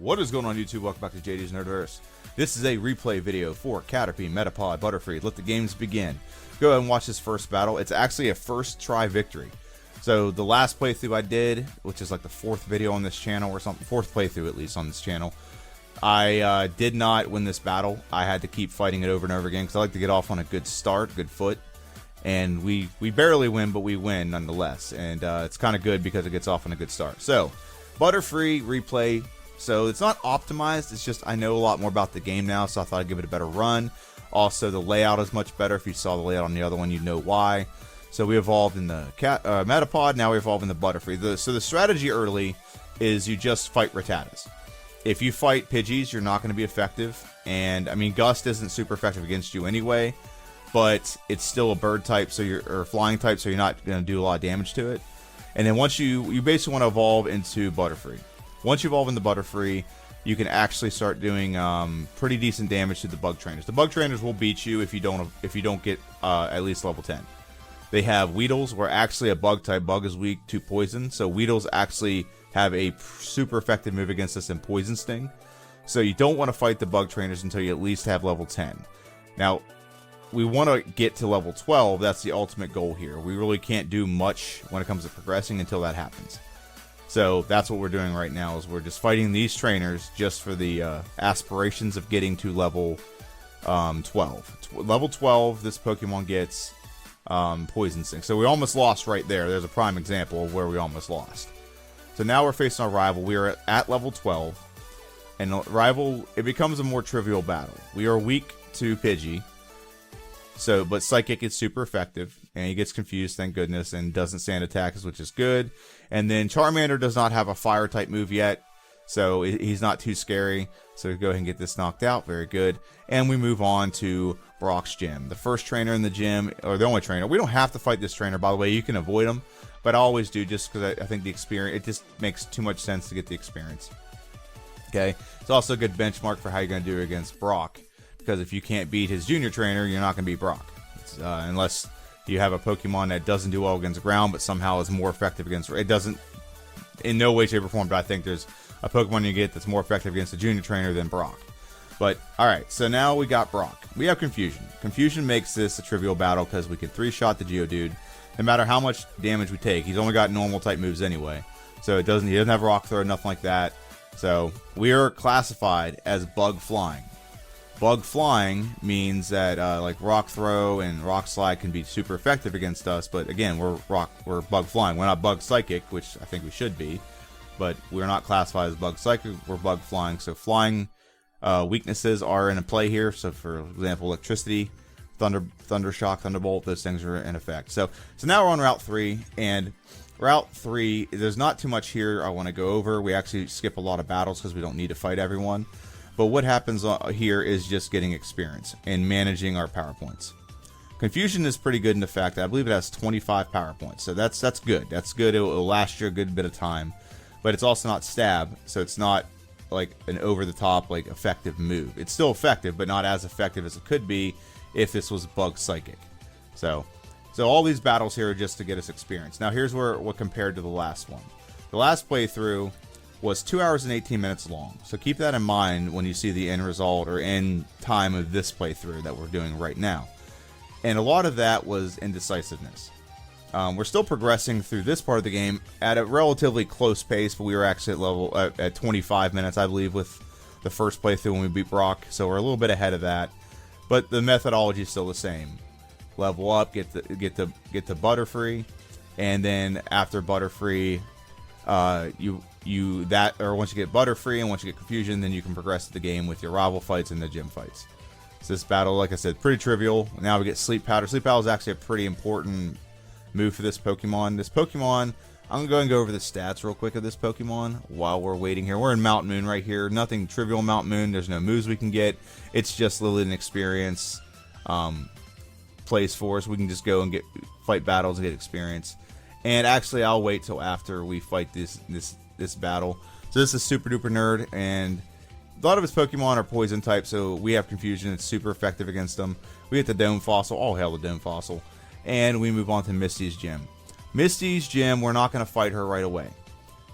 What is going on YouTube? Welcome back to JD's Nerdiverse. This is a replay video for Caterpie, Metapod, Butterfree. Let the games begin. Go ahead and watch this first battle. It's actually a first try victory. So the last playthrough I did, which is like the fourth video on this channel or something, fourth playthrough at least on this channel, I did not win this battle. I had to keep fighting it over and over again because I like to get off on a good start, good foot. And we barely win, but we win nonetheless. And it's kind of good because it gets off on a good start. So, Butterfree replay. So it's not optimized, it's just I know a lot more about the game now, so I thought I'd give it a better run. Also, the layout is much better. If you saw the layout on the other one, you'd know why. So we evolved in the Metapod, now we evolve in the Butterfree. So the strategy early is you just fight Rattatas. If you fight Pidgeys, you're not going to be effective. And, I mean, Gust isn't super effective against you anyway, but it's still a bird type, so or flying type, so you're not going to do a lot of damage to it. And then once you basically want to evolve into Butterfree. Once you evolve into Butterfree, you can actually start doing pretty decent damage to the bug trainers. The bug trainers will beat you if you don't get at least level 10. They have Weedles, where actually a bug type. Bug is weak to poison, so Weedles actually have a super effective move against us in Poison Sting. So you don't want to fight the bug trainers until you at least have level 10. Now, we want to get to level 12. That's the ultimate goal here. We really can't do much when it comes to progressing until that happens. So that's what we're doing right now, is we're just fighting these trainers just for the aspirations of getting to level 12. Level 12, this Pokemon gets Poison Sting. So we almost lost right there. There's a prime example of where we almost lost. So now we're facing our rival. We are at level 12. And the rival, it becomes a more trivial battle. We are weak to Pidgey. But Psychic is super effective, and he gets confused, thank goodness, and doesn't stand attacks, which is good. And then Charmander does not have a fire-type move yet, so he's not too scary. So we go ahead and get this knocked out, very good. And we move on to Brock's gym. The first trainer in the gym, or the only trainer. We don't have to fight this trainer, by the way, you can avoid him. But I always do, just because I think the experience, it just makes too much sense to get the experience. Okay, it's also a good benchmark for how you're going to do against Brock. Because if you can't beat his junior trainer, you're not going to beat Brock. Unless you have a Pokemon that doesn't do well against ground, but somehow is more effective against... It doesn't... In no way, shape, or form, but I think there's a Pokemon you get that's more effective against a junior trainer than Brock. But, alright, so now we got Brock. We have Confusion. Confusion makes this a trivial battle because we can 3-shot the Geodude. No matter how much damage we take, he's only got normal type moves anyway. So he doesn't have Rock Throw, nothing like that. So, we are classified as Bug Flying. Bug Flying means that like Rock Throw and Rock Slide can be super effective against us, but again, we're Bug Flying. We're not Bug Psychic, which I think we should be, but we're not classified as Bug Psychic, we're Bug Flying. So flying weaknesses are in play here. So for example, Electricity, Thunder Shock, Thunderbolt, those things are in effect. So now we're on Route 3, and Route 3, there's not too much here I want to go over. We actually skip a lot of battles because we don't need to fight everyone. But what happens here is just getting experience and managing our power points. Confusion is pretty good in the fact that I believe it has 25 power points. So that's good. That's good. It'll last you a good bit of time. But it's also not stab, so it's not like an over-the-top like effective move. It's still effective, but not as effective as it could be if this was Bug Psychic. So all these battles here are just to get us experience. Now here's what compared to the last one. The last playthrough was 2 hours and 18 minutes long. So keep that in mind when you see the end result or end time of this playthrough that we're doing right now. And a lot of that was indecisiveness. We're still progressing through this part of the game at a relatively close pace, but we were actually at 25 minutes, I believe, with the first playthrough when we beat Brock. So we're a little bit ahead of that. But the methodology is still the same. Level up, get the Butterfree, and then after Butterfree, once you get Butterfree and once you get Confusion, then you can progress the game with your rival fights and the gym fights. So this battle, like I said, pretty trivial. Now we get Sleep Powder. Sleep Powder is actually a pretty important move for this Pokemon. This Pokemon, I'm going to go over the stats real quick of this Pokemon while we're waiting here. We're in Mount Moon right here. Nothing trivial in Mount Moon. There's no moves we can get. It's just literally an experience place for us. We can just go and fight battles and get experience. And actually, I'll wait till after we fight this battle. So this is Super Duper Nerd, and a lot of his Pokemon are poison type, so we have Confusion. It's super effective against them. We get the Dome Fossil. All hail the Dome Fossil. And we move on to Misty's gym. Misty's gym, we're not going to fight her right away.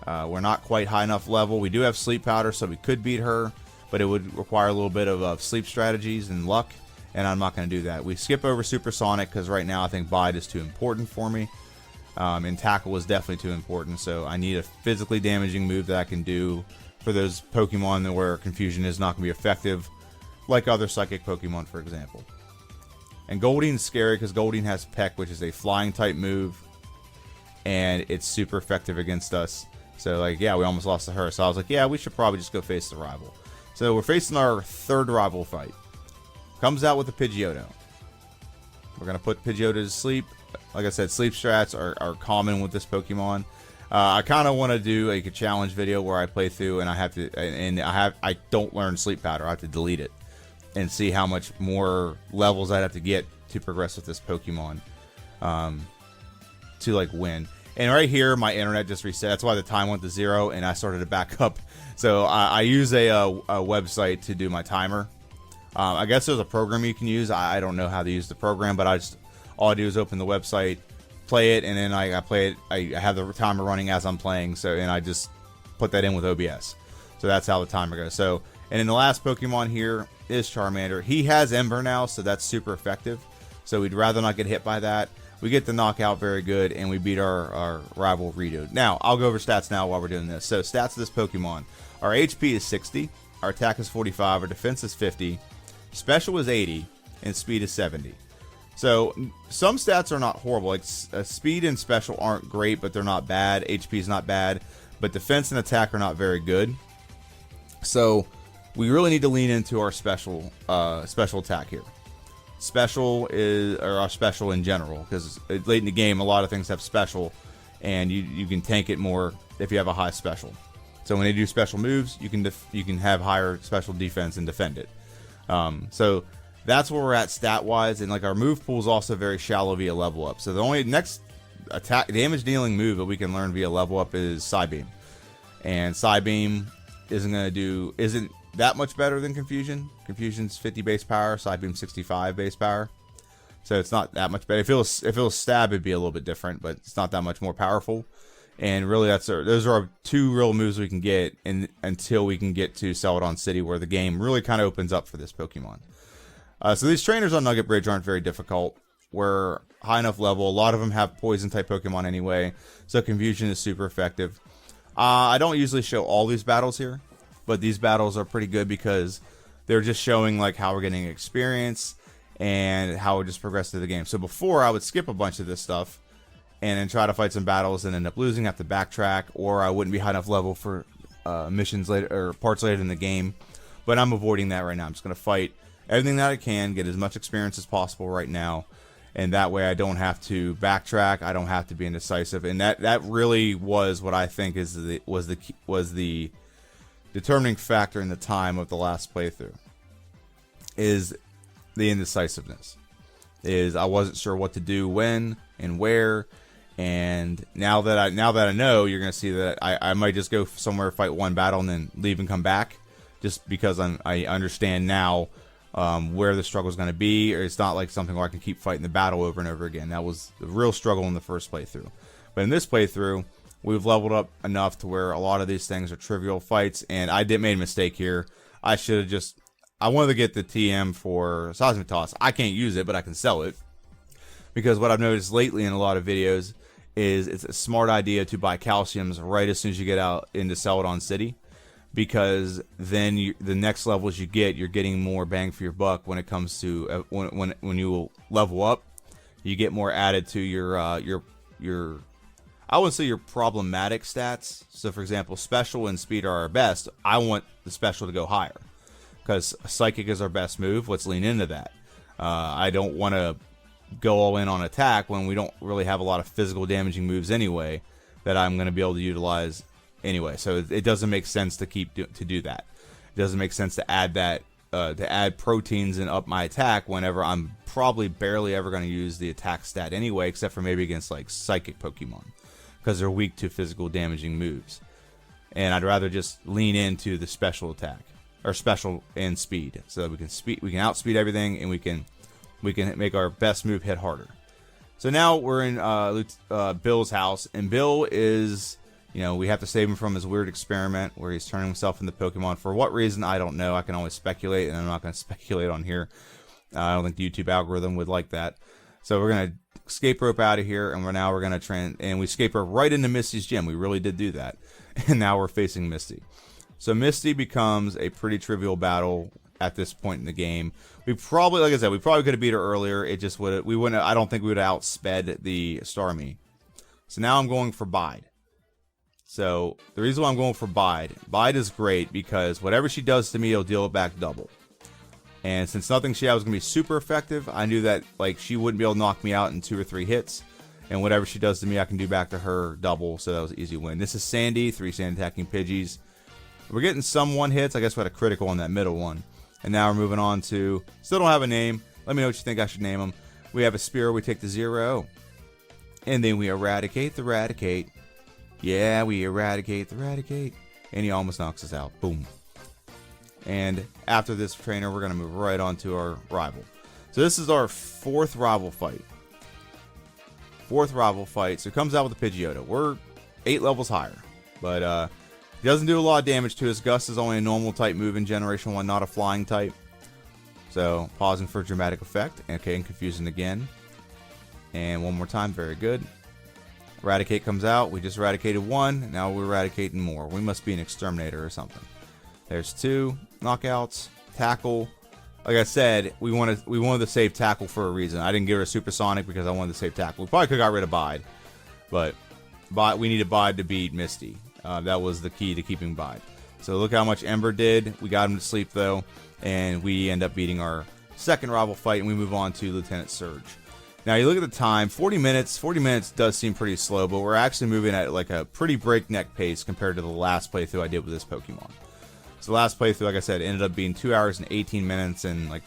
We're not quite high enough level. We do have sleep powder, so we could beat her, but it would require a little bit of sleep strategies and luck, and I'm not going to do that. We skip over Supersonic because right now I think Bide is too important for me, and Tackle is definitely too important, so I need a physically damaging move that I can do for those Pokemon where Confusion is not going to be effective, like other Psychic Pokemon, for example. And Goldeen's scary because Goldeen has Peck, which is a flying type move, and it's super effective against us. So, like, yeah, we almost lost to her. So I was like, yeah, we should probably just go face the rival. So we're facing our third rival fight. Comes out with a Pidgeotto. We're going to put Pidgeotto to sleep. Like I said, sleep strats are common with this Pokemon. I kind of want to do a challenge video where I play through and I don't learn sleep powder. I have to delete it and see how much more levels I'd have to get to progress with this Pokemon to like win. And right here, my internet just reset. That's why the time went to 0, and I started to back up. So I use a website to do my timer. I guess there's a program you can use. I don't know how to use the program, but all I do is open the website, play it, and then I play it. I have the timer running as I'm playing. And I just put that in with OBS. So that's how the timer goes. So, and then the last Pokemon here is Charmander. He has Ember now, so that's super effective. So we'd rather not get hit by that. We get the knockout very good, and we beat our rival Rido. Now, I'll go over stats now while we're doing this. So, stats of this Pokemon. Our HP is 60, our attack is 45, our defense is 50, special is 80, and speed is 70. So, some stats are not horrible. Like, speed and special aren't great, but they're not bad. HP is not bad, but defense and attack are not very good. So, we really need to lean into our special attack here. Special is, or our special in general, because late in the game a lot of things have special, and you can tank it more if you have a high special. So when they do special moves, you can have higher special defense and defend it. So that's where we're at stat wise, and like our move pool is also very shallow via level up. So the only next attack damage dealing move that we can learn via level up is Psybeam, and Psybeam isn't that much better than Confusion. Confusion's 50 base power, Psybeam 65 base power. So it's not that much better. If it was stab, it'd be a little bit different, but it's not that much more powerful. And really, those are our two real moves we can get until we can get to Celadon City, where the game really kind of opens up for this Pokemon. So these trainers on Nugget Bridge aren't very difficult. We're high enough level. A lot of them have poison type Pokemon anyway, so Confusion is super effective. I don't usually show all these battles here, but these battles are pretty good because they're just showing like how we're getting experience and how we just progress through the game. So before, I would skip a bunch of this stuff and then try to fight some battles and end up losing, have to backtrack, or I wouldn't be high enough level for missions later or parts later in the game. But I'm avoiding that right now. I'm just going to fight everything that I can, get as much experience as possible right now, and that way I don't have to backtrack. I don't have to be indecisive, and that really was what I think was the determining factor in the time of the last playthrough. Is the indecisiveness. Is I wasn't sure what to do when and where, and now that I know, you're gonna see that I might just go somewhere, fight one battle, and then leave and come back, just because I understand now where the struggle is going to be, or it's not like something where I can keep fighting the battle over and over again. That was the real struggle in the first playthrough. But in this playthrough, we've leveled up enough to where a lot of these things are trivial fights, and I made a mistake here. I wanted to get the TM for Seismic I can't use it, but I can sell it. Because what I've noticed lately in a lot of videos is it's a smart idea to buy calciums right as soon as you get out into Celadon City. Because then the next levels you get, you're getting more bang for your buck when it comes to when you level up. You get more added to your I wouldn't say your problematic stats. So for example, special and speed are our best. I want the special to go higher because psychic is our best move. Let's lean into that. I don't want to go all in on attack when we don't really have a lot of physical damaging moves anyway that I'm going to be able to utilize anyway. So it doesn't make sense to do that. It doesn't make sense to add that to add proteins and up my attack whenever I'm probably barely ever going to use the attack stat anyway, except for maybe against like psychic Pokemon because they're weak to physical damaging moves. And I'd rather just lean into the special attack or special and speed so that we can outspeed everything, and we can make our best move hit harder. So now we're in Bill's house, and Bill is, You know, we have to save him from his weird experiment where he's turning himself into Pokemon. For what reason, I don't know. I can always speculate, and I'm not going to speculate on here. I don't think the YouTube algorithm would like that. So we're going to escape rope out of here, and we're going to and we escape rope right into Misty's gym. We really did do that. And now we're facing Misty. So Misty becomes a pretty trivial battle at this point in the game. We probably, like I said, we probably could have beat her earlier. It just would we wouldn't. I don't think we would have outsped the Starmie. So now I'm going for Bide. So the reason why I'm going for Bide is great because whatever she does to me, it'll deal it back double. And since nothing she had was going to be super effective, I knew that like she wouldn't be able to knock me out in 2 or 3 hits. And whatever she does to me, I can do back to her double. So that was an easy win. This is Sandy, 3 sand attacking Pidgeys. We're getting some 1-hits. I guess we had a critical on that middle one. And now we're moving on to, still don't have a name. Let me know what you think I should name them. We have a Spear, we take the 0. And then we eradicate the Raticate. Yeah, we eradicate the Raticate. And he almost knocks us out. Boom. And after this trainer, we're going to move right on to our rival. So this is our 4th rival fight. 4th rival fight. So it comes out with the Pidgeotto. We're 8 levels higher. But he doesn't do a lot of damage to us. Gust is only a normal type move in Generation 1, not a flying type. So pausing for dramatic effect. Okay, and confusing again. And one more time. Very good. Eradicate comes out. We just eradicated 1. Now we're eradicating more. We must be an exterminator or something. There's 2 knockouts. Tackle. Like I said, we wanted to save Tackle for a reason. I didn't give her a Supersonic because I wanted to save Tackle. We probably could have got rid of Bide. But we needed Bide to beat Misty. That was the key to keeping Bide. So look how much Ember did. We got him to sleep though. And we end up beating our 2nd rival fight. And we move on to Lieutenant Surge. Now you look at the time, 40 minutes. 40 minutes does seem pretty slow, but we're actually moving at like a pretty breakneck pace compared to the last playthrough I did with this Pokemon. So the last playthrough, like I said, ended up being 2 hours and 18 minutes and like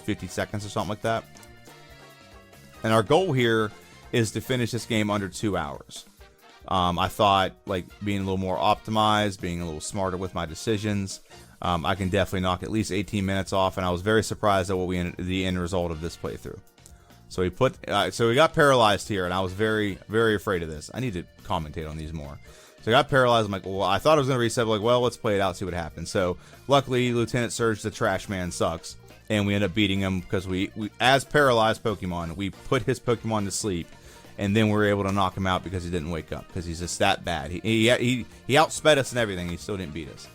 50 seconds or something like that. And our goal here is to finish this game under 2 hours. I thought like being a little more optimized, being a little smarter with my decisions, I can definitely knock at least 18 minutes off, and I was very surprised at what the end result of this playthrough. So we got paralyzed here, and I was very, very afraid of this. I need to commentate on these more. So I got paralyzed. I'm like, well, I thought I was going to reset. But like, well, let's play it out, see what happens. So luckily, Lieutenant Surge, the trash man, sucks, and we end up beating him because we as paralyzed Pokemon, we put his Pokemon to sleep, and then we were able to knock him out because he didn't wake up because he's just that bad. He outsped us and everything. He still didn't beat us,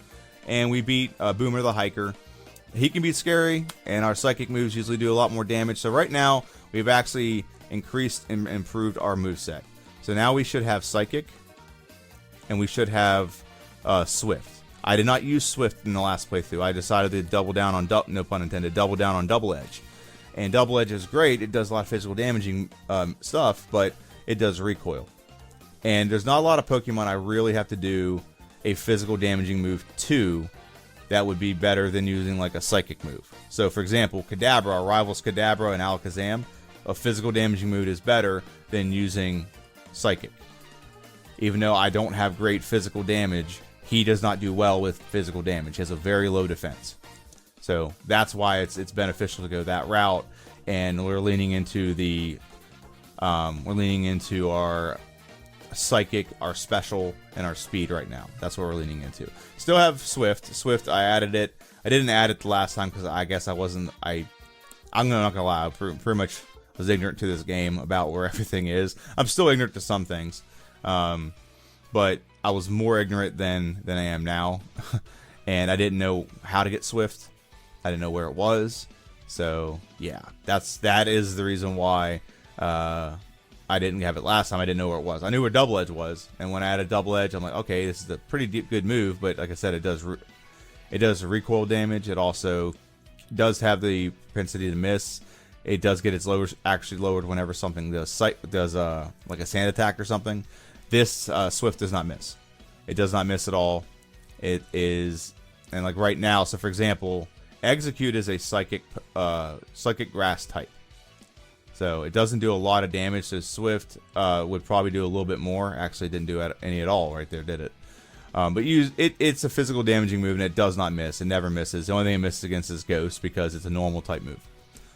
and we beat Boomer the Hiker. He can be scary, and our psychic moves usually do a lot more damage. So right now, we've actually increased and improved our moveset. So now we should have Psychic, and we should have Swift. I did not use Swift in the last playthrough. I decided to double down on, no pun intended, double down on Double Edge. And Double Edge is great. It does a lot of physical damaging stuff, but it does recoil. And there's not a lot of Pokemon I really have to do a physical damaging move to that would be better than using like a psychic move. So for example, Kadabra, our rivals Kadabra and Alakazam, a physical damaging move is better than using psychic. Even though I don't have great physical damage, he does not do well with physical damage. He has a very low defense. So that's why it's beneficial to go that route. And we're leaning into our psychic, our special, and our speed right now. That's what we're leaning into. Still have Swift. Swift, I added it. I didn't add it the last time because I guess I wasn't. I'm not gonna lie. I pretty much was ignorant to this game about where everything is. I'm still ignorant to some things, but I was more ignorant than I am now, and I didn't know how to get Swift. I didn't know where it was. So yeah, that is the reason why I didn't have it last time. I didn't know where it was. I knew where Double Edge was, and when I added Double Edge, I'm like, okay, this is a pretty good move. But like I said, it does recoil damage. It also does have the propensity to miss. It does get its actually lowered whenever something does like a sand attack or something. This Swift does not miss. It does not miss at all. It is, and like right now, so for example, Execute is a psychic grass type. So it doesn't do a lot of damage. So Swift would probably do a little bit more. Actually, didn't do any at all right there, did it? But it's a physical damaging move, and it does not miss. It never misses. The only thing it misses against is Ghost because it's a normal type move.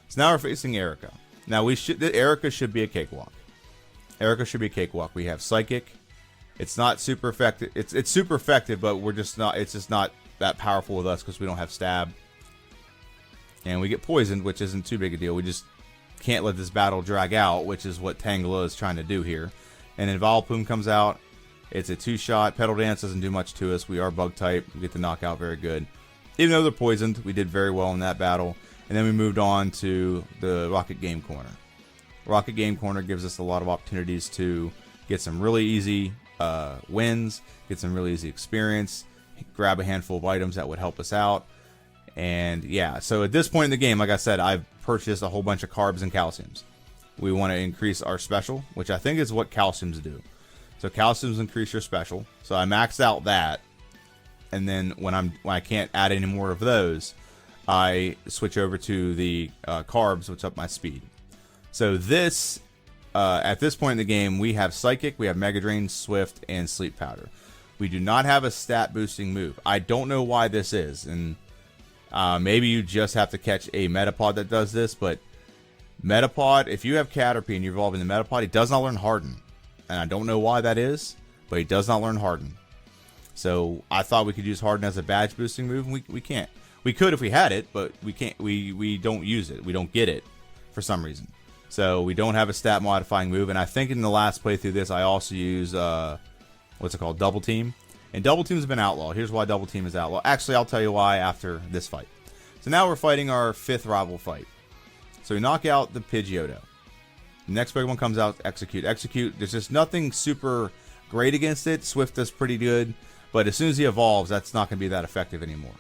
So now we're facing Erica. Now Erica should be a cakewalk. Erica should be a cakewalk. We have Psychic. It's not super effective. It's super effective, but we're just not. It's just not that powerful with us because we don't have stab. And we get poisoned, which isn't too big a deal. We just can't let this battle drag out, which is what Tangela is trying to do here. And then Vileplume comes out. It's a 2-shot. Petal Dance doesn't do much to us. We are bug type. We get the knockout very good. Even though they're poisoned, we did very well in that battle. And then we moved on to the Rocket Game Corner. Rocket Game Corner gives us a lot of opportunities to get some really easy wins, get some really easy experience, grab a handful of items that would help us out. And yeah, so at this point in the game, like I said, I've purchased a whole bunch of carbs and calciums. We want to increase our special, which I think is what calciums do. So calciums increase your special. So I maxed out that. And then when I can't add any more of those, I switch over to the carbs, which up my speed. So this, at this point in the game, we have Psychic, we have Mega Drain, Swift, and Sleep Powder. We do not have a stat boosting move. I don't know why this is, and maybe you just have to catch a Metapod that does this, but Metapod, if you have Caterpie and you evolve in the Metapod, he does not learn Harden. And I don't know why that is, but he does not learn Harden. So I thought we could use Harden as a badge boosting move, and we can't. We could if we had it, but we can't. We don't use it. We don't get it for some reason. So we don't have a stat modifying move. And I think in the last playthrough of this, I also use what's it called, Double Team. And Double Team has been outlawed. Here's why Double Team is outlawed. Actually, I'll tell you why after this fight. So now we're fighting our 5th rival fight. So we knock out the Pidgeotto. The next Pokemon comes out, Execute. Execute, there's just nothing super great against it. Swift does pretty good. But as soon as he evolves, that's not going to be that effective anymore.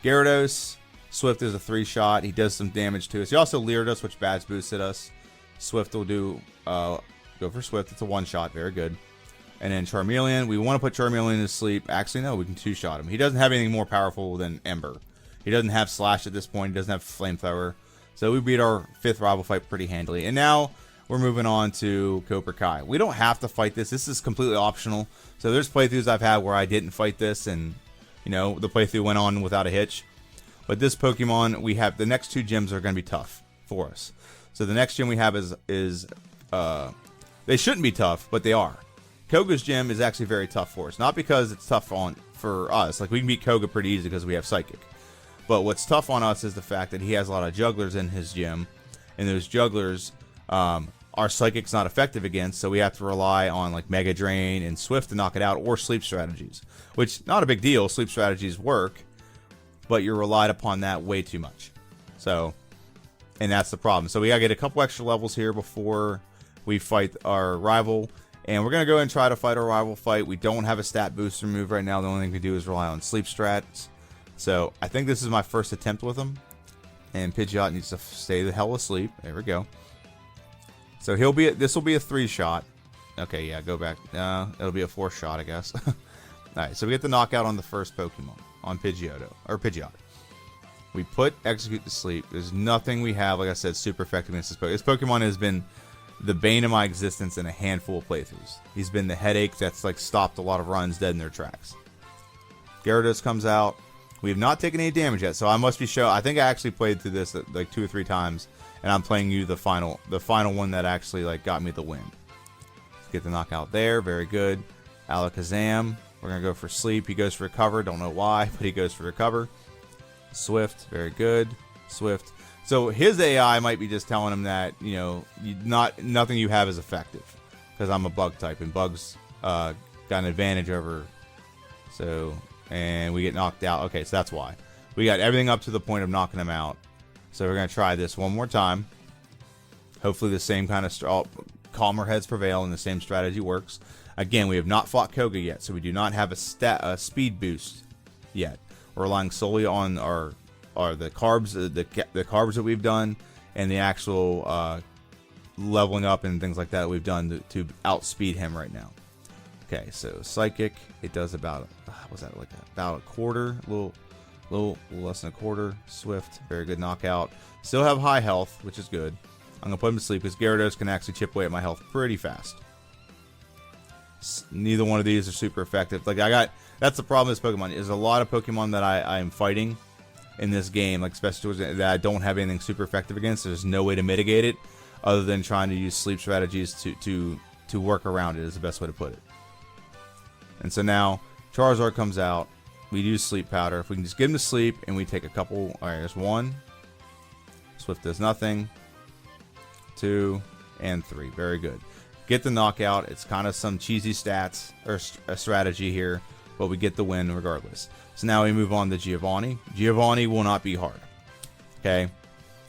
Gyarados, Swift is a 3-shot. He does some damage to us. He also leered us, which badge boosted us. Swift will do, go for Swift. It's a 1-shot. Very good. And then Charmeleon. We want to put Charmeleon to sleep. Actually, no, we can 2-shot him. He doesn't have anything more powerful than Ember. He doesn't have Slash at this point. He doesn't have Flamethrower. So we beat our 5th rival fight pretty handily. And now we're moving on to Copper Kai. We don't have to fight this. This is completely optional. So there's playthroughs I've had where I didn't fight this, and you know, the playthrough went on without a hitch. But this Pokemon, we have the next 2 gyms are going to be tough for us. So the next gym we have is they shouldn't be tough, but they are. Koga's gym is actually very tough for us. Not because it's tough for us. Like, we can beat Koga pretty easy because we have Psychic. But what's tough on us is the fact that he has a lot of jugglers in his gym. And those jugglers, our Psychic's not effective against. So we have to rely on, like, Mega Drain and Swift to knock it out, or Sleep Strategies. Which, not a big deal. Sleep Strategies work. But you're relied upon that way too much. So, and that's the problem. So we gotta get a couple extra levels here before we fight our rival. And we're going to go ahead and try to fight our rival fight. We don't have a stat booster move right now. The only thing we can do is rely on sleep strats. So I think this is my first attempt with him. And Pidgeot needs to stay the hell asleep. There we go. So this will be a 3-shot. Okay, yeah, go back. It'll be a 4-shot, I guess. Alright, so we get the knockout on the first Pokemon. On Pidgeot. We put Execute to sleep. There's nothing we have, like I said, super effective against this Pokemon. This Pokemon has been the bane of my existence in a handful of playthroughs. He's been the headache that's like stopped a lot of runs dead in their tracks. Gyarados comes out. We have not taken any damage yet, so I must be I think I actually played through this like 2 or 3 times, and I'm playing you the final one that actually like got me the win. Let's get the knockout there, very good. Alakazam, we're gonna go for sleep. He goes for recover, don't know why, but he goes for recover. Swift, very good. Swift. So his AI might be just telling him that, you know, nothing you have is effective, because I'm a bug type and bugs got an advantage over. So, and we get knocked out. Okay, so that's why we got everything up to the point of knocking him out. So we're gonna try this one more time. Hopefully the same kind of calmer heads prevail and the same strategy works. Again, we have not fought Koga yet, so we do not have a speed boost yet. We're relying solely on the carbs, the carbs that we've done, and the actual leveling up and things like that we've done to outspeed him right now. Okay, so Psychic, it does about about a quarter, a little less than a quarter. Swift, very good knockout. Still have high health, which is good. I'm gonna put him to sleep because Gyarados can actually chip away at my health pretty fast. Neither one of these are super effective. That's the problem with this Pokemon. There's a lot of Pokemon that I am fighting in this game, like especially that I don't have anything super effective against. There's no way to mitigate it other than trying to use sleep strategies to work around it, is the best way to put it. And so now Charizard comes out. We use Sleep Powder. If we can just get him to sleep and we take a couple. Alright, there's 1. Swift does nothing. 2 and 3. Very good. Get the knockout. It's kind of some cheesy stats or a strategy here, but we get the win regardless. So now we move on to Giovanni. Giovanni will not be hard. Okay?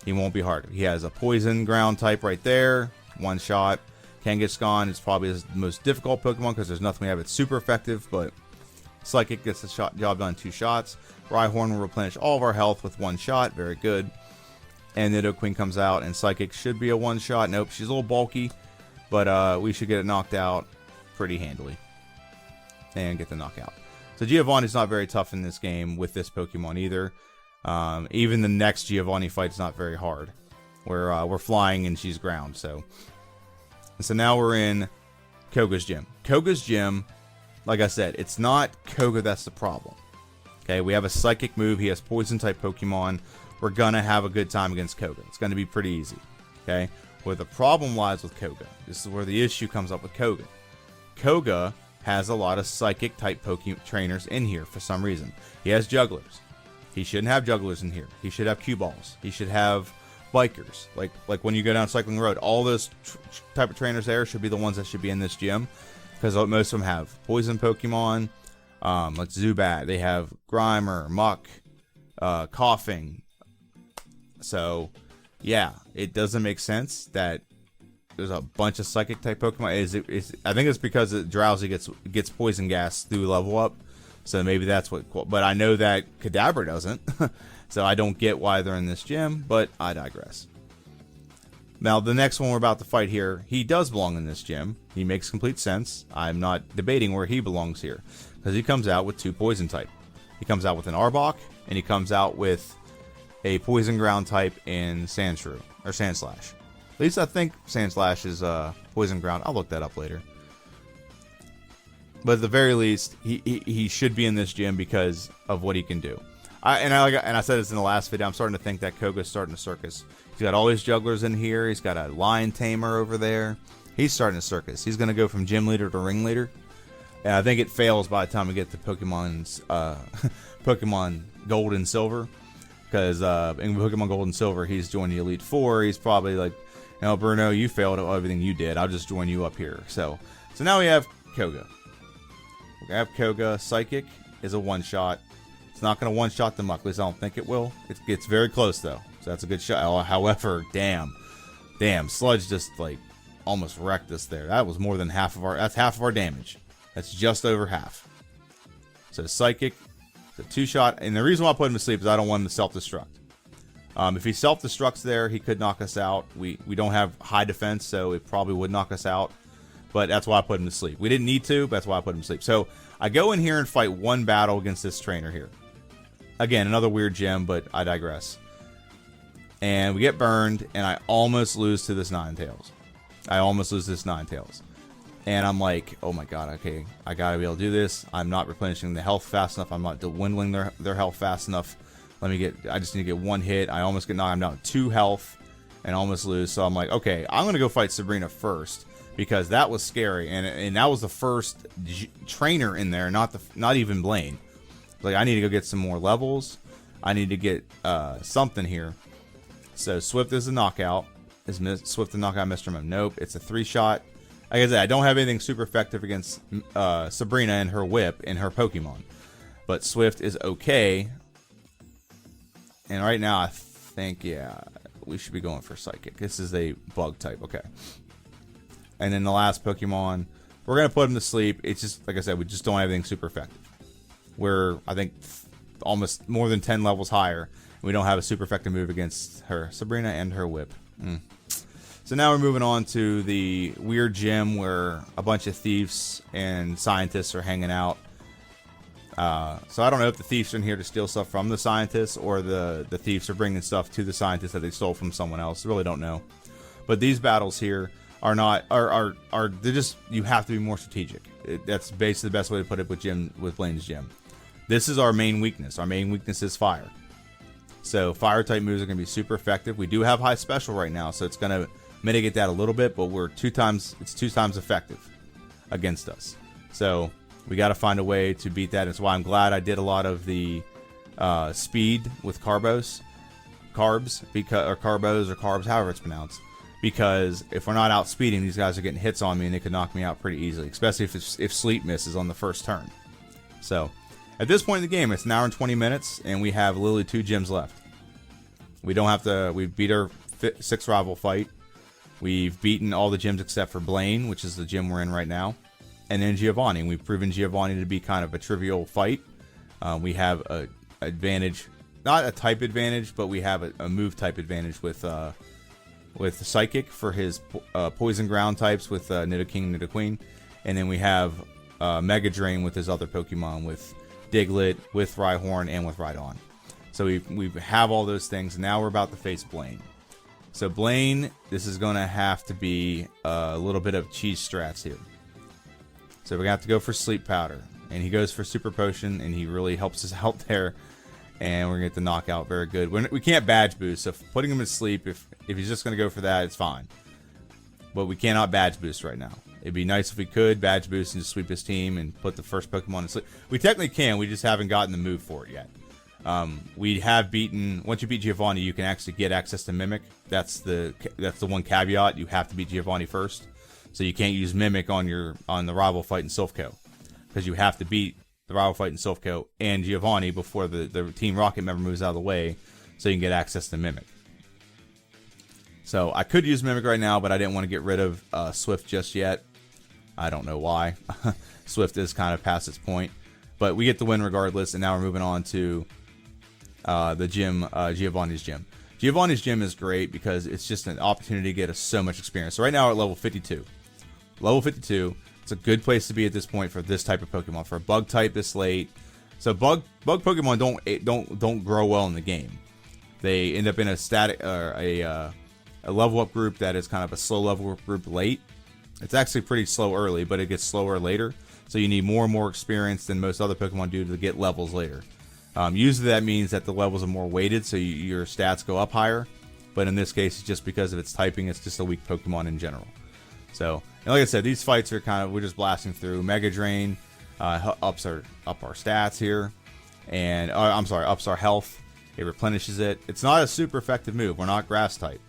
He won't be hard. He has a poison ground type right there. 1 shot. Kangaskhan is probably the most difficult Pokemon because there's nothing we have. It's super effective, but Psychic gets the job done in 2 shots. Rhyhorn will replenish all of our health with 1 shot. Very good. And Nidoqueen comes out, and Psychic should be a 1 shot. Nope, she's a little bulky, but we should get it knocked out pretty handily and get the knockout. So Giovanni's not very tough in this game with this Pokemon either. Even the next Giovanni fight is not very hard. We're flying and she's ground. So now we're in Koga's gym. Koga's gym, like I said, it's not Koga that's the problem. Okay, we have a Psychic move. He has Poison type Pokemon. We're gonna have a good time against Koga. It's gonna be pretty easy. Okay, where the problem lies with Koga. This is where the issue comes up with Koga. Koga has a lot of Psychic type Pokemon trainers in here for some reason. He has Jugglers. He shouldn't have Jugglers in here. He should have Cue Balls. He should have Bikers. Like when you go down Cycling Road, all those type of trainers there should be the ones that should be in this gym, because most of them have Poison Pokemon, like Zubat. They have Grimer, Muck, Coughing. So, yeah, it doesn't make sense that there's a bunch of Psychic type Pokemon. I think it's because Drowsy gets Poison Gas through level up. So maybe that's what. But I know that Kadabra doesn't. So I don't get why they're in this gym. But I digress. Now the next one we're about to fight here, he does belong in this gym. He makes complete sense. I'm not debating where he belongs here, because he comes out with 2 Poison type. He comes out with an Arbok, and he comes out with a Poison Ground type in Sandshrew or Sandslash. At least I think Sandslash is Poison Ground. I'll look that up later. But at the very least, he should be in this gym because of what he can do. I said this in the last video. I'm starting to think that Koga's starting to circus. He's got all his Jugglers in here. He's got a Lion Tamer over there. He's starting to circus. He's going to go from Gym Leader to Ring Leader. And I think it fails by the time we get to Pokemon's Pokemon Gold and Silver. Because in Pokemon Gold and Silver, he's joined the Elite Four. He's probably like, you know, Bruno, you failed at everything you did. I'll just join you up here. So now we have Koga. We have Koga. Psychic is a 1-shot. It's not going to 1-shot the Muck. At least I don't think it will. It gets very close, though. So that's a good shot. However, damn. Sludge just, like, almost wrecked us there. That was more than half of our... That's half of our damage. That's just over half. So Psychic, it's a 2-shot. And the reason why I put him to sleep is I don't want him to self-destruct. If he self-destructs there, he could knock us out. We don't have high defense, so it probably would knock us out. But that's why I put him to sleep. We didn't need to, but that's why I put him to sleep. So I go in here and fight 1 battle against this trainer here. Again, another weird gym, but I digress. And we get burned, and I almost lose to this Ninetales. And I'm like, oh my god, okay, I gotta be able to do this. I'm not replenishing the health fast enough. I'm not dwindling their health fast enough. I just need to get 1 hit. I almost get knocked. I'm down 2 health and almost lose. So I'm like, okay, I'm gonna go fight Sabrina first, because that was scary, and that was the first trainer in there, not even Blaine. Like, I need to go get some more levels. I need to get something here. So Swift is a knockout. Is Swift the knockout Mr. Mime? Nope. It's a 3-shot. Like I said, I don't have anything super effective against Sabrina and her whip and her Pokemon, but Swift is okay. And right now, I think, yeah, we should be going for Psychic. This is a bug type. Okay. And then the last Pokemon, we're going to put him to sleep. It's just, like I said, we just don't have anything super effective. We're, I think, almost more than 10 levels higher. And we don't have a super effective move against her, Sabrina, and her whip. So now we're moving on to the weird gym where a bunch of thieves and scientists are hanging out. So I don't know if the thieves are in here to steal stuff from the scientists, or the thieves are bringing stuff to the scientists that they stole from someone else. I really don't know. But these battles here are they're just, you have to be more strategic. That's basically the best way to put it with Blaine's gym. This is our main weakness. Our main weakness is fire. So fire type moves are going to be super effective. We do have high special right now, so it's going to mitigate that a little bit, but it's 2 times effective against us. So We got to find a way to beat that. That's why I'm glad I did a lot of the speed with carbs, because, or carbos, or carbs, however it's pronounced. Because if we're not outspeeding, these guys are getting hits on me and they could knock me out pretty easily, especially if sleep misses on the first turn. So, at this point in the game, it's an hour and 20 minutes, and we have literally 2 gyms left. We don't have to. We beat our 6th rival fight. We've beaten all the gyms except for Blaine, which is the gym we're in right now, and then Giovanni. We've proven Giovanni to be kind of a trivial fight. We have a advantage, not a type advantage, but we have a move type advantage with Psychic for his Poison Ground types with Nidoking, Nidoqueen. And then we have Mega Drain with his other Pokemon, with Diglett, with Rhyhorn, and with Rhydon. So we have all those things. Now we're about to face Blaine. So Blaine, this is going to have to be a little bit of cheese strats here. So we're going to have to go for Sleep Powder. And he goes for Super Potion, and he really helps us out there. And we're going to get the knockout very good. We can't badge boost, so putting him to sleep, if he's just going to go for that, it's fine. But we cannot badge boost right now. It'd be nice if we could badge boost and just sweep his team and put the first Pokemon to sleep. We technically can, we just haven't gotten the move for it yet. We have beaten, once you beat Giovanni, you can actually get access to Mimic. That's the one caveat. You have to beat Giovanni first. So you can't use Mimic on the rival fight in Silphco, because you have to beat the rival fight in Silphco and Giovanni before the Team Rocket member moves out of the way, so you can get access to Mimic. So I could use Mimic right now, but I didn't want to get rid of Swift just yet. I don't know why. Swift is kind of past its point, but we get the win regardless. And now we're moving on to the gym, Giovanni's gym. Giovanni's gym is great because it's just an opportunity to get us so much experience. So right now we're at level 52. Level 52. It's a good place to be at this point for this type of Pokemon, for a bug type this late. So bug Pokemon don't grow well in the game. They end up in a static a level up group that is kind of a slow level up group late. It's actually pretty slow early, but it gets slower later. So you need more and more experience than most other Pokemon do to get levels later. Usually that means that the levels are more weighted, so your stats go up higher. But in this case, it's just because of its typing. It's just a weak Pokemon in general. So, and like I said, these fights are we're just blasting through. Mega Drain ups our stats here, and ups our health. It replenishes it. It's not a super effective move. We're not Grass type,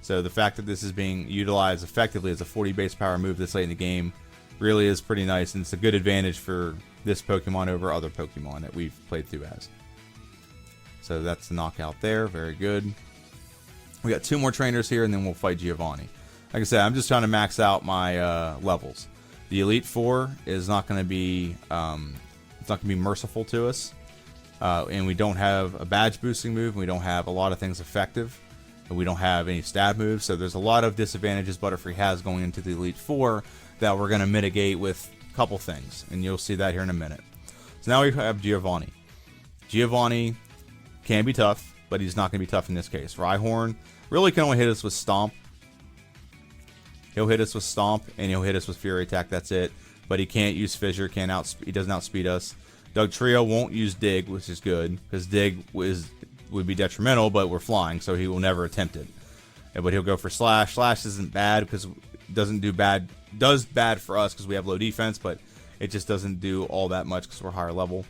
so the fact that this is being utilized effectively as a 40 base power move this late in the game really is pretty nice, and it's a good advantage for this Pokemon over other Pokemon that we've played through as. So that's the knockout there. Very good. We got 2 more trainers here, and then we'll fight Giovanni. Like I said, I'm just trying to max out my levels. The Elite Four is not going to be merciful to us, and we don't have a badge boosting move. And we don't have a lot of things effective, and we don't have any stab moves. So there's a lot of disadvantages Butterfree has going into the Elite Four that we're going to mitigate with a couple things, and you'll see that here in a minute. So now we have Giovanni. Giovanni can be tough, but he's not going to be tough in this case. Rhyhorn really can only hit us with Stomp. He'll hit us with Stomp, and he'll hit us with Fury Attack. That's it. But he can't use Fissure. He doesn't outspeed us. Dugtrio won't use Dig, which is good, because Dig would be detrimental, but we're flying, so he will never attempt it. But he'll go for Slash. Slash isn't bad because it does bad for us because we have low defense, but it just doesn't do all that much because we're higher level.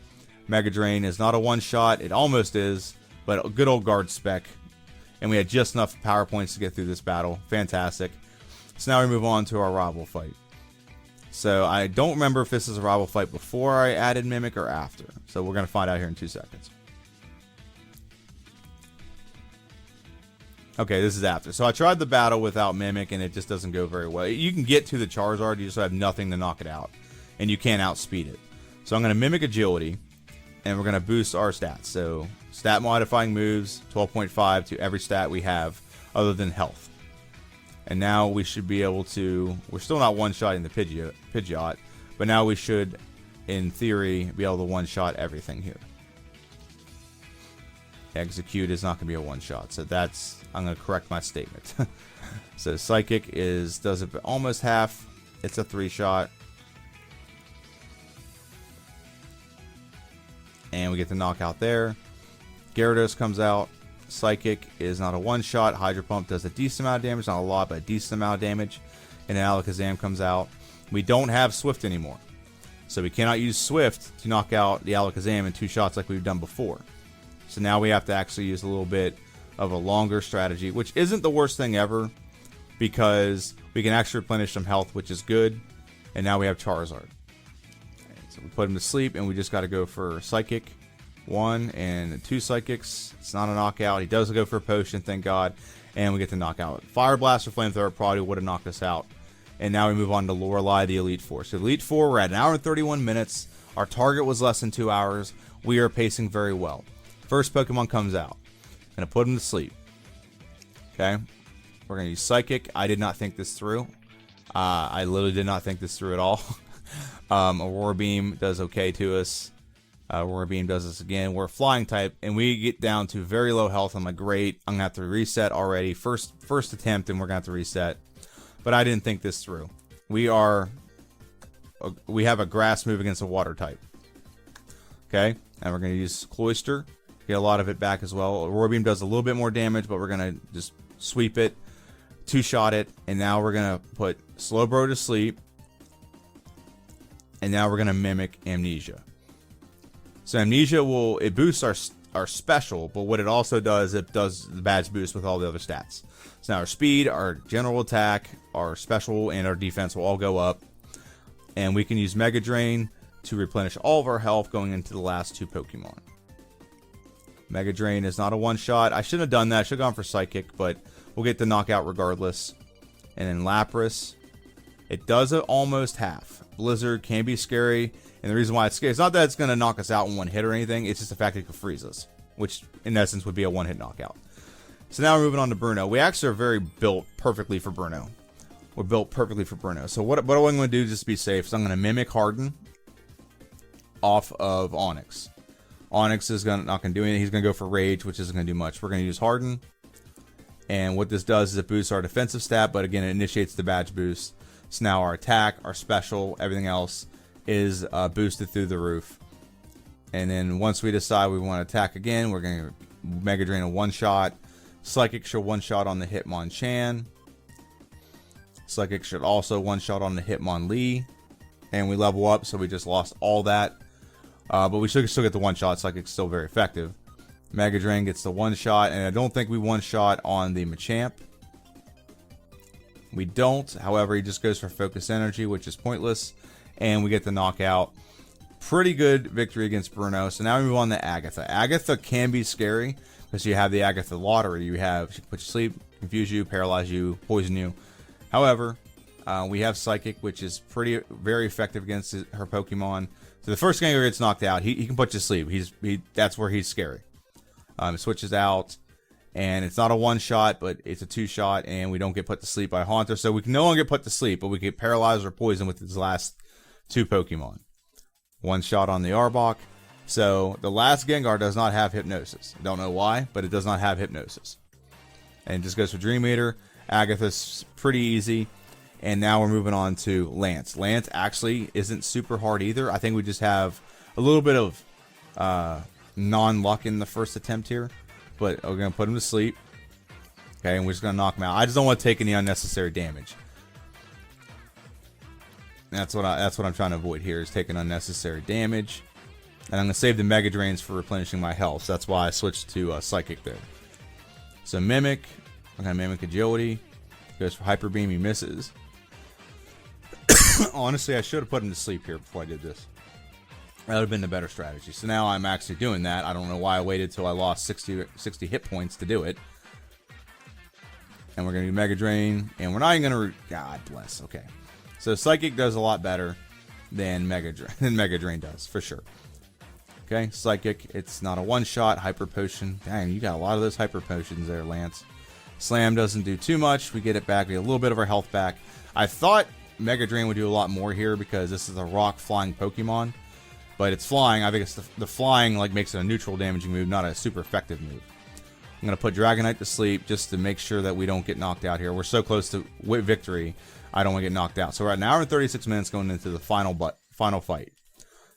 Mega Drain is not a one-shot. It almost is, but a good old guard spec. And we had just enough power points to get through this battle. Fantastic. So now we move on to our rival fight. So I don't remember if this is a rival fight before I added Mimic or after. So we're going to find out here in 2 seconds. Okay, this is after. So I tried the battle without Mimic, and it just doesn't go very well. You can get to the Charizard, you just have nothing to knock it out. And you can't outspeed it. So I'm going to Mimic Agility, and we're going to boost our stats. So stat modifying moves, 12.5 to every stat we have other than health. And now we should be able to, we're still not one-shotting the Pidgeot, but now we should, in theory, be able to one-shot everything here. Execute is not going to be a one-shot, so that's, I'm going to correct my statement. So Psychic does it almost half, it's a 3-shot. And we get the knockout there. Gyarados comes out. Psychic is not a one-shot. Hydro Pump does a decent amount of damage. Not a lot, but a decent amount of damage. And then Alakazam comes out. We don't have Swift anymore. So we cannot use Swift to knock out the Alakazam in 2 shots like we've done before. So now we have to actually use a little bit of a longer strategy, which isn't the worst thing ever, because we can actually replenish some health, which is good. And now we have Charizard. So we put him to sleep, and we just got to go for Psychic. 1 and 2 Psychics. It's not a knockout. He does go for a potion, thank God. And we get the knockout. Fire Blast or Flamethrower probably would have knocked us out. And now we move on to Lorelei, the Elite Four. So Elite Four, we're at 1 hour and 31 minutes. Our target was less than 2 hours. We are pacing very well. First Pokemon comes out. Gonna put him to sleep. Okay. We're gonna use Psychic. I did not think this through. I literally did not think this through at all. Aurora Beam does okay to us. Aurora Beam does this again. We're a flying type, and we get down to very low health. I'm like, great. I'm gonna have to reset already. First attempt, and we're gonna have to reset. But I didn't think this through. We have a grass move against a water type. Okay, and we're gonna use Cloyster. Get a lot of it back as well. Aurora Beam does a little bit more damage, but we're gonna just sweep it, 2-shot it, and now we're gonna put Slowbro to sleep. And now we're gonna mimic Amnesia. So Amnesia it boosts our special, but what it also does, it does the badge boost with all the other stats. So now our speed, our general attack, our special, and our defense will all go up. And we can use Mega Drain to replenish all of our health going into the last 2 Pokemon. Mega Drain is not a 1-shot. I shouldn't have done that. I should have gone for Psychic, but we'll get the knockout regardless. And then Lapras, it does it almost half. Blizzard can be scary, and the reason why it's scary, it's not that it's going to knock us out in 1 hit or anything, it's just the fact that it can freeze us, which in essence would be a 1-hit knockout. So now we're moving on to Bruno. We actually are very built perfectly for Bruno. We're built perfectly for Bruno. So what I'm going to do just to be safe is I'm going to mimic Harden off of Onyx. Onyx is not going to do anything. He's going to go for Rage, which isn't going to do much. We're going to use Harden. And what this does is it boosts our defensive stat, but again, it initiates the badge boost. So now our attack, our special, everything else is boosted through the roof. And then once we decide we want to attack again, we're going to Mega Drain a 1-shot. Psychic should 1-shot on the Hitmonchan. Psychic should also 1-shot on the Hitmonlee. And we level up, so we just lost all that. But we should still get the 1-shot. Psychic's still very effective. Mega Drain gets the 1-shot, and I don't think we 1-shot on the Machamp. We don't. However, he just goes for Focus Energy, which is pointless. And we get the knockout. Pretty good victory against Bruno. So now we move on to Agatha. Agatha can be scary because you have the Agatha lottery. She can put you to sleep, confuse you, paralyze you, poison you. However, we have Psychic, which is very effective against her Pokemon. So the first game he gets knocked out, he can put you to sleep. That's where he's scary. It switches out. And it's not a 1-shot, but it's a 2-shot, and we don't get put to sleep by Haunter. So we can no longer get put to sleep, but we get paralyzed or poisoned with his last 2 Pokemon. 1-shot on the Arbok. So the last Gengar does not have Hypnosis. I don't know why, but it does not have Hypnosis. And it just goes for Dream Eater. Agatha's pretty easy. And now we're moving on to Lance. Lance actually isn't super hard either. I think we just have a little bit of non-luck in the first attempt here. But we're going to put him to sleep. Okay, and we're just going to knock him out. I just don't want to take any unnecessary damage. That's what I'm trying to avoid here, is taking unnecessary damage. And I'm going to save the Mega Drains for replenishing my health. So that's why I switched to Psychic there. So Mimic. I'm going to Mimic Agility. Goes for Hyper Beam. He misses. Honestly, I should have put him to sleep here before I did this. That would have been the better strategy. So now I'm actually doing that. I don't know why I waited till I lost 60 hit points to do it. And we're going to do Mega Drain. And we're not even going to... God bless. Okay. So Psychic does a lot better than Mega Drain does, for sure. Okay, Psychic. It's not a 1-shot. Hyper Potion. Dang, you got a lot of those Hyper Potions there, Lance. Slam doesn't do too much. We get it back. We get a little bit of our health back. I thought Mega Drain would do a lot more here because this is a rock flying Pokemon. But it's flying. I think it's the flying makes it a neutral damaging move, not a super effective move. I'm going to put Dragonite to sleep just to make sure that we don't get knocked out here. We're so close to victory, I don't want to get knocked out. So we're at 1 hour and 36 minutes going into the final fight.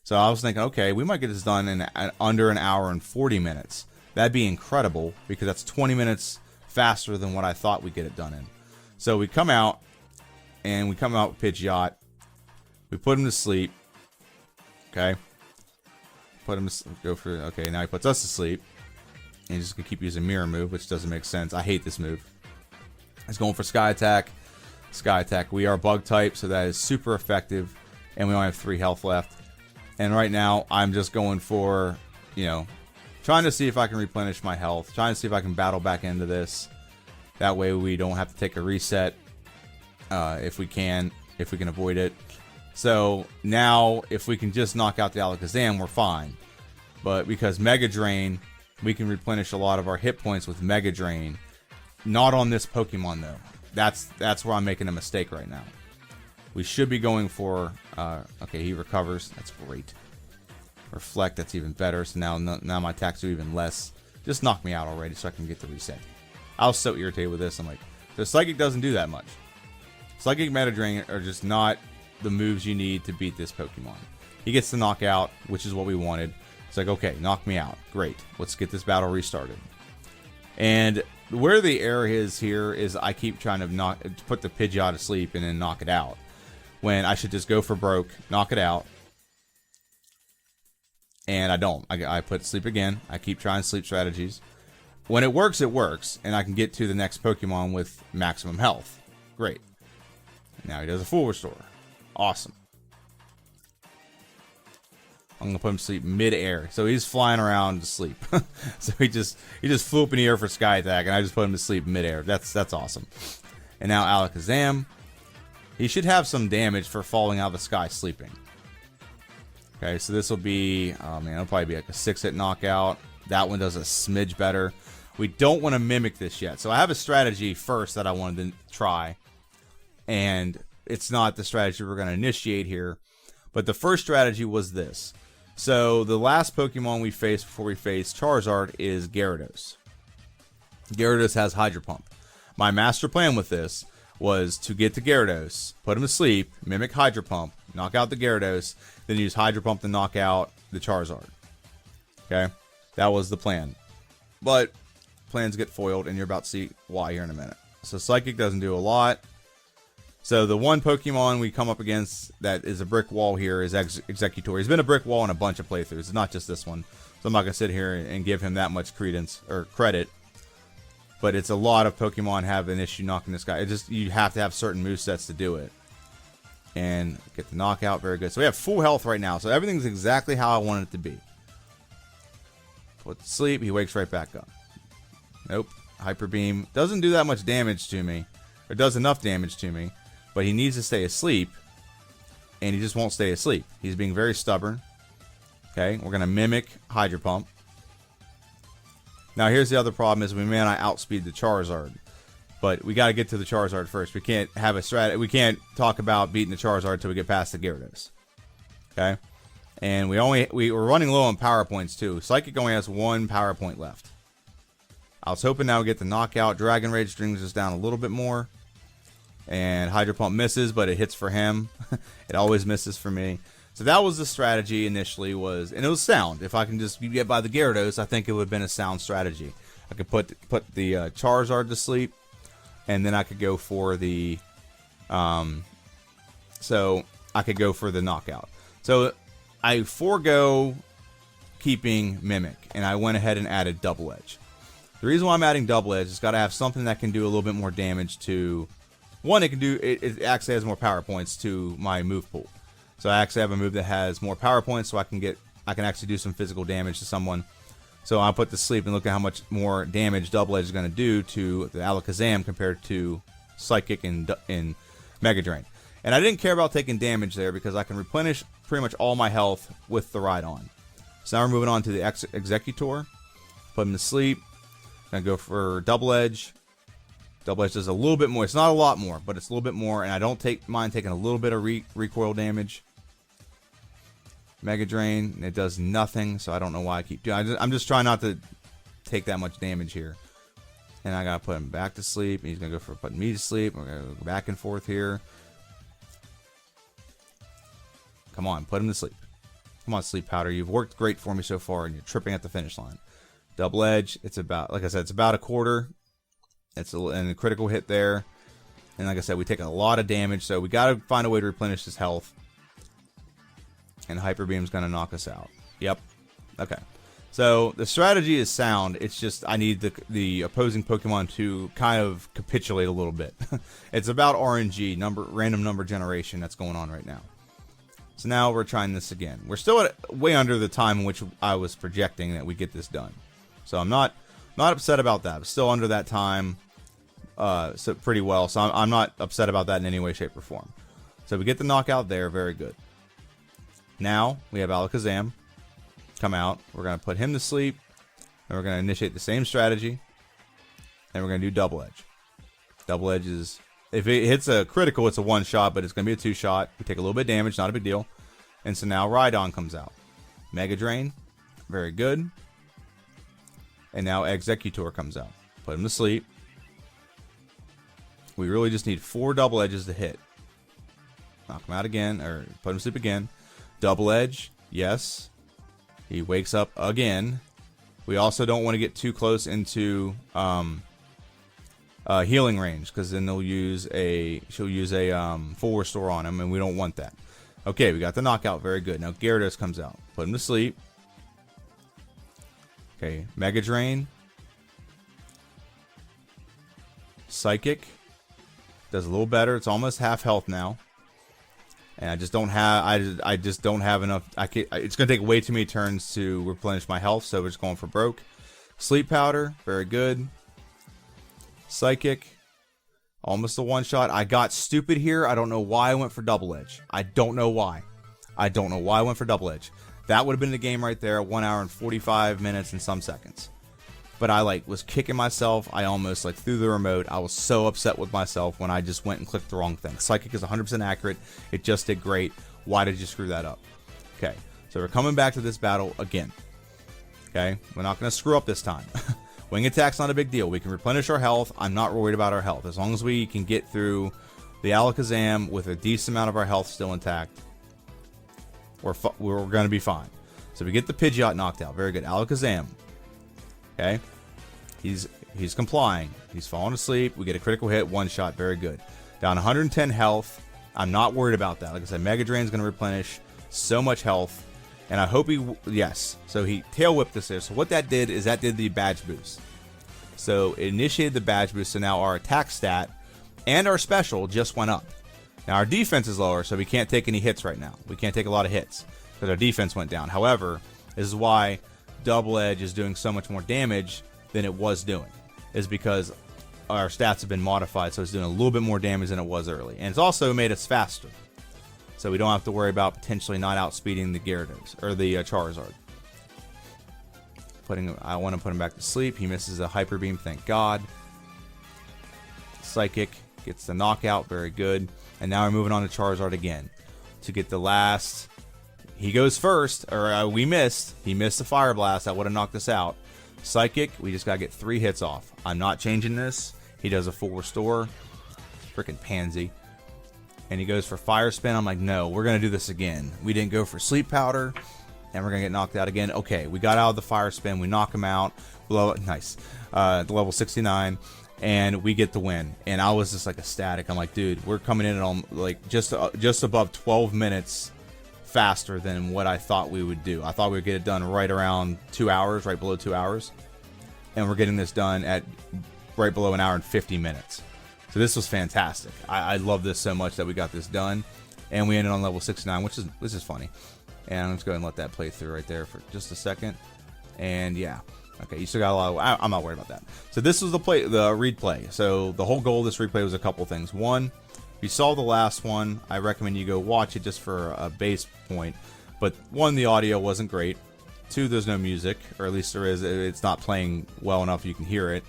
So I was thinking, okay, we might get this done in under 1 hour and 40 minutes. That'd be incredible because that's 20 minutes faster than what I thought we'd get it done in. So we come out, and we come out with Pidgeot. We put him to sleep. Okay. Put him go for okay. Now he puts us to sleep. And he's just gonna keep using mirror move, which doesn't make sense. I hate this move. He's going for Sky Attack. Sky Attack. We are bug type, so that is super effective. And we only have 3 health left. And right now, I'm just going for, you know, trying to see if I can replenish my health. Trying to see if I can battle back into this. That way we don't have to take a reset. If we can avoid it. So now, if we can just knock out the Alakazam, we're fine. But because Mega Drain, we can replenish a lot of our hit points with Mega Drain. Not on this Pokemon, though. That's where I'm making a mistake right now. We should be going for... okay, he recovers. That's great. Reflect, that's even better. So now my attacks do even less. Just knock me out already so I can get the reset. I was so irritated with this. I'm like, the Psychic doesn't do that much. Psychic, Meta Drain are just not the moves you need to beat this Pokemon. He gets the knockout, which is what we wanted. It's like, okay, knock me out. Great. Let's get this battle restarted. And where the error is here is I keep trying to put the Pidgeot to sleep and then knock it out. When I should just go for broke, knock it out. And I don't. I put sleep again. I keep trying sleep strategies. When it works, and I can get to the next Pokemon with maximum health. Great. Now he does a full restore. Awesome. I'm gonna put him to sleep mid-air, so he's flying around to sleep. So he just flew up in the air for Sky Attack, and I just put him to sleep mid-air. That's awesome. And now Alakazam, he should have some damage for falling out of the sky sleeping. Okay, so this will be, oh man, it'll probably be like a 6-hit knockout. That one does a smidge better. We don't want to mimic this yet, so I have a strategy first that I wanted to try, and it's not the strategy we're going to initiate here. But the first strategy was this. So the last Pokemon we faced before we faced Charizard is Gyarados. Gyarados has Hydro Pump. My master plan with this was to get to Gyarados, put him to sleep, mimic Hydro Pump, knock out the Gyarados, then use Hydro Pump to knock out the Charizard. Okay? That was the plan. But plans get foiled, and you're about to see why here in a minute. So Psychic doesn't do a lot. So the one Pokemon we come up against that is a brick wall here is Executor. He's been a brick wall in a bunch of playthroughs. It's not just this one. So I'm not going to sit here and give him that much credence or credit. But it's a lot of Pokemon have an issue knocking this guy. You have to have certain movesets to do it. And get the knockout. Very good. So we have full health right now. So everything's exactly how I want it to be. Put to sleep. He wakes right back up. Nope. Hyper Beam. Doesn't do that much damage to me. Or does enough damage to me. But he needs to stay asleep, and he just won't stay asleep. He's being very stubborn. Okay, we're going to mimic Hydro Pump. Now, here's the other problem is we may not outspeed the Charizard. But we got to get to the Charizard first. We can't have a strategy. We can't talk about beating the Charizard until we get past the Gyarados. Okay? And we're running low on power points, too. Psychic only has 1 power point left. I was hoping now we get the knockout. Dragon Rage brings us down a little bit more. And Hydro Pump misses, but it hits for him. It always misses for me. So that was the strategy initially, and it was sound. If I can just get by the Gyarados, I think it would have been a sound strategy. I could put the Charizard to sleep, and then I could go for the so I could go for the knockout. So I forego keeping Mimic, and I went ahead and added Double Edge. The reason why I'm adding Double Edge is got to have something that can do a little bit more damage to. One, it actually has more power points to my move pool. So I actually have a move that has more power points, so I can actually do some physical damage to someone. So I'll put to sleep and look at how much more damage Double Edge is going to do to the Alakazam compared to Psychic and Mega Drain. And I didn't care about taking damage there because I can replenish pretty much all my health with the Rhydon. So now we're moving on to the Executor. Put him to sleep. Gonna go for Double Edge. Double Edge does a little bit more. It's not a lot more, but it's a little bit more. And I don't mind taking a little bit of recoil damage. Mega Drain, it does nothing, so I don't know why I keep doing it. I'm just trying not to take that much damage here. And I gotta put him back to sleep. He's gonna go for putting me to sleep. We're gonna go back and forth here. Come on, put him to sleep. Come on, Sleep Powder. You've worked great for me so far, and you're tripping at the finish line. Double Edge, it's about, like I said, it's about a quarter. And a critical hit there. And like I said, we take a lot of damage, so we got to find a way to replenish his health. And Hyper Beam's going to knock us out. Yep. Okay. So the strategy is sound. It's just I need the opposing Pokemon to kind of capitulate a little bit. It's about RNG, random number generation that's going on right now. So now we're trying this again. We're still at way under the time in which I was projecting that we get this done. So I'm not upset about that. I'm still under that time so pretty well. So I'm not upset about that in any way, shape, or form. So we get the knockout there. Very good. Now we have Alakazam come out. We're going to put him to sleep. And we're going to initiate the same strategy. And we're going to do Double Edge. Double Edge is, if it hits a critical, it's a one shot, but it's going to be a two shot. We take a little bit of damage, not a big deal. And so now Rhydon comes out. Mega Drain. Very good. And now Executor comes out. Put him to sleep. We really just need 4 Double Edges to hit. Knock him out again, or put him to sleep again. Double Edge. Yes. He wakes up again. We also don't want to get too close into healing range, because then she'll use a full restore on him, and we don't want that. Okay, we got the knockout. Very good. Now Gyarados comes out. Put him to sleep. Okay, Mega Drain. Psychic. Does a little better. It's almost half health now. And I just don't have I just don't have enough. It's going to take way too many turns to replenish my health, so we're just going for broke. Sleep Powder, very good. Psychic, almost a one shot. I got stupid here. I don't know why I went for Double Edge. I don't know why. I don't know why I went for Double Edge. That would have been the game right there. 1 hour and 45 minutes and some seconds. But I was kicking myself. I almost threw the remote. I was so upset with myself when I just went and clicked the wrong thing. Psychic is 100% accurate. It just did great. Why did you screw that up? Okay, so we're coming back to this battle again. Okay, we're not going to screw up this time. Wing Attack's not a big deal. We can replenish our health. I'm not worried about our health. As long as we can get through the Alakazam with a decent amount of our health still intact, we're going to be fine. So we get the Pidgeot knocked out. Very good. Alakazam. Okay, he's complying. He's falling asleep. We get a critical hit, one shot. Very good. Down 110 health. I'm not worried about that. Like I said, Mega Drain's going to replenish so much health, and I hope yes. So he tail whipped us there. So what that did is that did the badge boost. So it initiated the badge boost. So now our attack stat and our special just went up. Now our defense is lower, so we can't take any hits right now. We can't take a lot of hits because our defense went down. However, this is why Double Edge is doing so much more damage than it was doing, is because our stats have been modified, so it's doing a little bit more damage than it was early. And it's also made us faster, so we don't have to worry about potentially not outspeeding the Gyarados or the Charizard. I want to put him back to sleep. He misses a Hyper Beam, thank God. Psychic gets the knockout, very good. And now we're moving on to Charizard again to get the last. He goes first, or we missed. He missed the Fire Blast. That would have knocked us out. Psychic, we just got to get 3 hits off. I'm not changing this. He does a full restore. Freaking pansy. And he goes for Fire Spin. I'm like, no, we're going to do this again. We didn't go for Sleep Powder, and we're going to get knocked out again. Okay, we got out of the Fire Spin. We knock him out. Nice. The level 69. And we get the win. And I was just ecstatic. I'm like, dude, we're coming in at just above 12 minutes faster than what I thought we would do. I thought we would get it done right around 2 hours, right below 2 hours. And we're getting this done at right below 1 hour and 50 minutes. So this was fantastic. I love this so much that we got this done. And we ended on level 69, which is funny. And let's go ahead and let that play through right there for just a second. And yeah. Okay, you still got a lot of, I'm not worried about that. So this was the replay. So the whole goal of this replay was a couple things. One, if you saw the last one, I recommend you go watch it just for a base point. But 1, the audio wasn't great. 2, there's no music, or at least there is. It's not playing well enough you can hear it.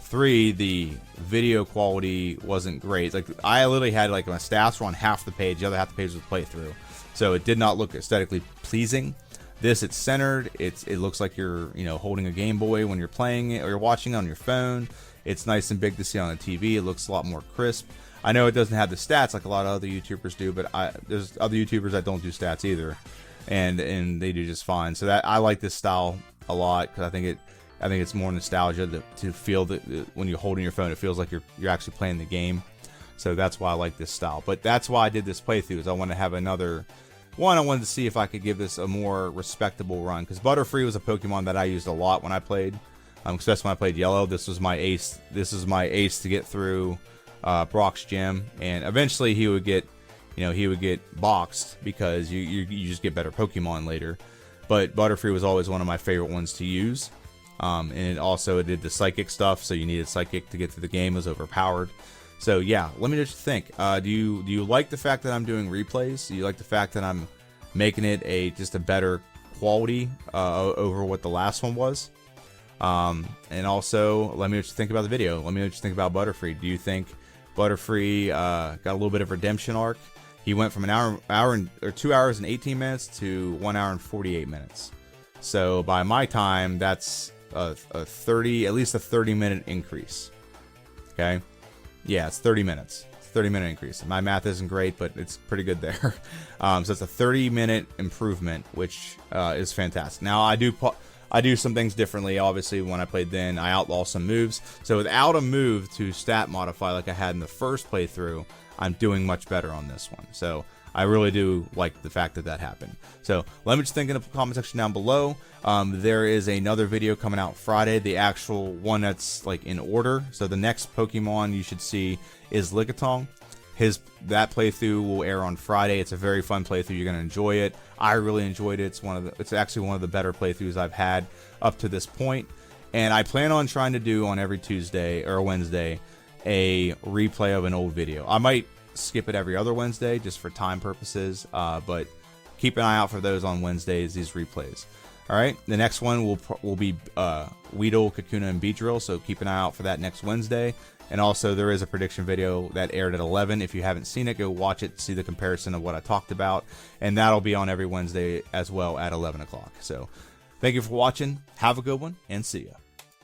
3, the video quality wasn't great. I literally had my stats were on half the page, the other half the page was playthrough. So it did not look aesthetically pleasing. This, it's centered. It looks like you're holding a Game Boy when you're playing it or you're watching it on your phone. It's nice and big to see on the TV. It looks a lot more crisp. I know it doesn't have the stats like a lot of other YouTubers do, but there's other YouTubers that don't do stats either, and they do just fine. So I like this style a lot because I think it's more nostalgia to feel that when you're holding your phone, it feels like you're actually playing the game. So that's why I like this style. But that's why I did this playthrough, is I want to have another one, I wanted to see if I could give this a more respectable run, because Butterfree was a Pokemon that I used a lot when I played, especially when I played Yellow. This was my ace. This is my ace to get through Brock's gym, and eventually he would get, he would get boxed because you just get better Pokemon later. But Butterfree was always one of my favorite ones to use, and it did the Psychic stuff, so you needed Psychic to get through the game. It was overpowered. So yeah, let me know what you think. Do you like the fact that I'm doing replays? Do you like the fact that I'm making it just a better quality over what the last one was? And also, let me know what you think about the video. Let me know what you think about Butterfree. Do you think Butterfree got a little bit of redemption arc? He went from 2 hours and 18 minutes to 1 hour and 48 minutes. So by my time, that's at least a 30-minute increase. Okay. Yeah, it's 30 minutes. It's a 30-minute increase. My math isn't great, but it's pretty good there. So it's a 30-minute improvement, which is fantastic. Now, I do some things differently. Obviously, when I played then, I outlaw some moves. So without a move to stat modify like I had in the first playthrough, I'm doing much better on this one. So I really do like the fact that happened. So let me just think in the comment section down below. There is another video coming out Friday, the actual one that's like in order. So the next Pokemon you should see is Lickitung. That playthrough will air on Friday. It's a very fun playthrough. You're gonna enjoy it. I really enjoyed it. It's actually one of the better playthroughs I've had up to this point. And I plan on trying to do on every Tuesday or Wednesday a replay of an old video. I might skip it every other Wednesday just for time purposes, but keep an eye out for those on Wednesdays, these replays. All right, the next one will be Weedle, Kakuna, and Beedrill, so keep an eye out for that next Wednesday. And also, there is a prediction video that aired at 11. If you haven't seen it, go watch it, see the comparison of what I talked about, and that'll be on every Wednesday as well at 11 o'clock. So thank you for watching, have a good one, and see ya.